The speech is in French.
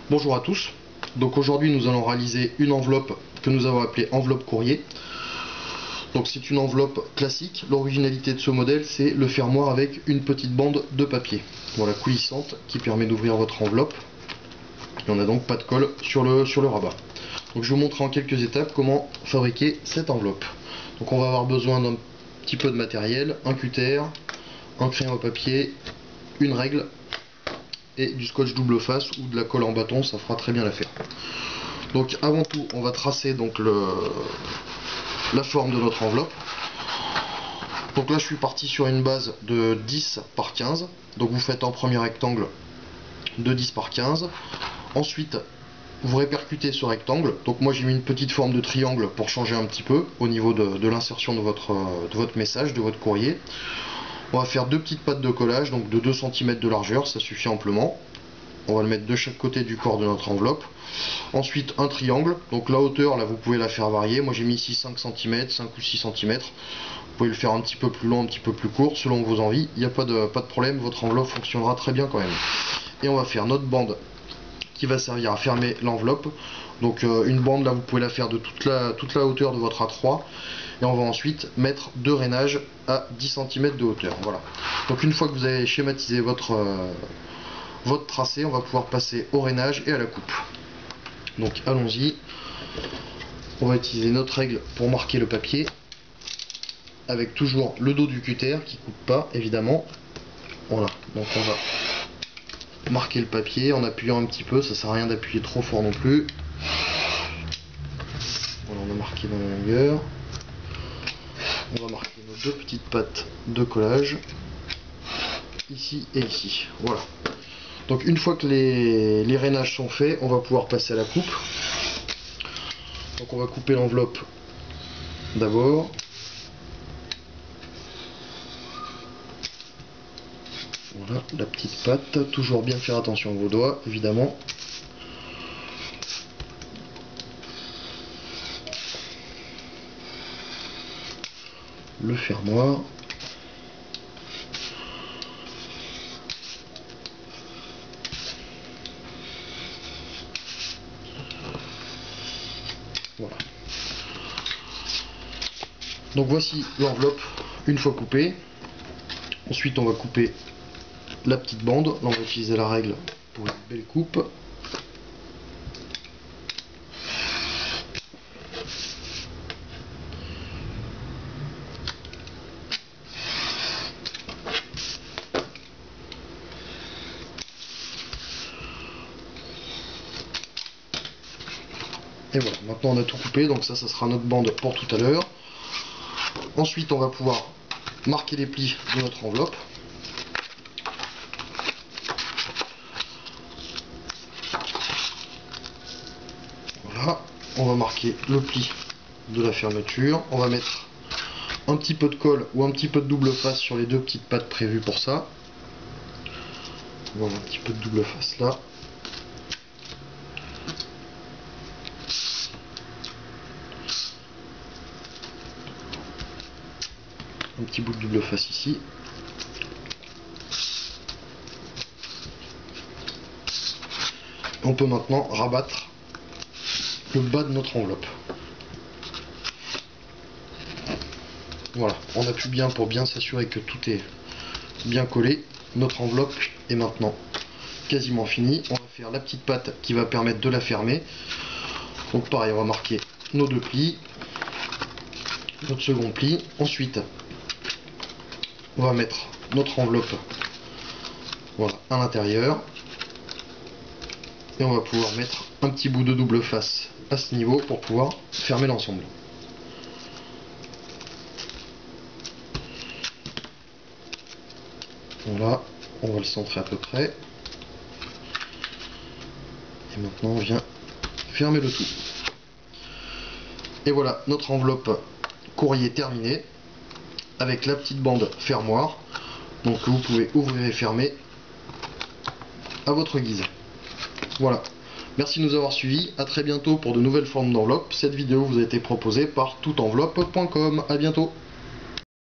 Bonjour à tous. Donc aujourd'hui nous allons réaliser une enveloppe que nous avons appelée enveloppe courrier. Donc c'est une enveloppe classique. L'originalité de ce modèle, c'est le fermoir avec une petite bande de papier, voilà, coulissante, qui permet d'ouvrir votre enveloppe. Et on n'a donc pas de colle sur le rabat. Donc je vais vous montrer en quelques étapes comment fabriquer cette enveloppe. Donc on va avoir besoin d'un petit peu de matériel, un cutter, un crayon à papier, une règle et du scotch double face ou de la colle en bâton, ça fera très bien l'affaire. Donc avant tout, on va tracer donc la forme de notre enveloppe. Donc là je suis parti sur une base de 10 par 15. Donc vous faites un premier rectangle de 10 par 15. Ensuite vous répercutez ce rectangle. Donc moi j'ai mis une petite forme de triangle pour changer un petit peu au niveau de l'insertion de votre message, de votre courrier. On va faire deux petites pattes de collage, donc de 2 cm de largeur, ça suffit amplement. On va le mettre de chaque côté du corps de notre enveloppe. Ensuite un triangle, donc la hauteur là vous pouvez la faire varier. Moi j'ai mis ici 5 cm, 5 ou 6 cm. Vous pouvez le faire un petit peu plus long, un petit peu plus court, selon vos envies. Il n'y a pas de problème, votre enveloppe fonctionnera très bien quand même. Et on va faire notre bande qui va servir à fermer l'enveloppe. Donc une bande là vous pouvez la faire de toute la hauteur de votre A3. Et on va ensuite mettre deux rainages à 10 cm de hauteur. Voilà. Donc une fois que vous avez schématisé votre tracé, on va pouvoir passer au rainage et à la coupe. Donc allons-y. On va utiliser notre règle pour marquer le papier, avec toujours le dos du cutter qui coupe pas évidemment. Voilà. Donc on va marquer le papier en appuyant un petit peu, ça sert à rien d'appuyer trop fort non plus. Voilà, on a marqué dans la longueur. On va marquer nos deux petites pattes de collage, ici et ici. Voilà. Donc une fois que les rainages sont faits, on va pouvoir passer à la coupe. Donc on va couper l'enveloppe d'abord. Voilà, la petite patte. Toujours bien faire attention à vos doigts, évidemment. Le fermoir. Voilà. Donc voici l'enveloppe une fois coupée. Ensuite on va couper la petite bande. Là on va utiliser la règle pour une belle coupe. Et voilà, maintenant on a tout coupé, donc ça sera notre bande pour tout à l'heure. Ensuite on va pouvoir marquer les plis de notre enveloppe. Voilà, on va marquer le pli de la fermeture. On va mettre un petit peu de colle ou un petit peu de double face sur les deux petites pattes prévues pour ça. Voilà, un petit peu de double face là. Un petit bout de double face ici. On peut maintenant rabattre le bas de notre enveloppe. Voilà, on appuie bien pour bien s'assurer que tout est bien collé. Notre enveloppe est maintenant quasiment finie. On va faire la petite patte qui va permettre de la fermer. Donc pareil, on va marquer nos deux plis, notre second pli. Ensuite, on va mettre notre enveloppe, voilà, à l'intérieur. Et on va pouvoir mettre un petit bout de double face à ce niveau pour pouvoir fermer l'ensemble. Voilà, on va le centrer à peu près. Et maintenant on vient fermer le tout. Et voilà, notre enveloppe courrier terminée, avec la petite bande fermoir. Donc vous pouvez ouvrir et fermer à votre guise. Voilà. Merci de nous avoir suivis. À très bientôt pour de nouvelles formes d'enveloppes. Cette vidéo vous a été proposée par toutenveloppe.com. À bientôt.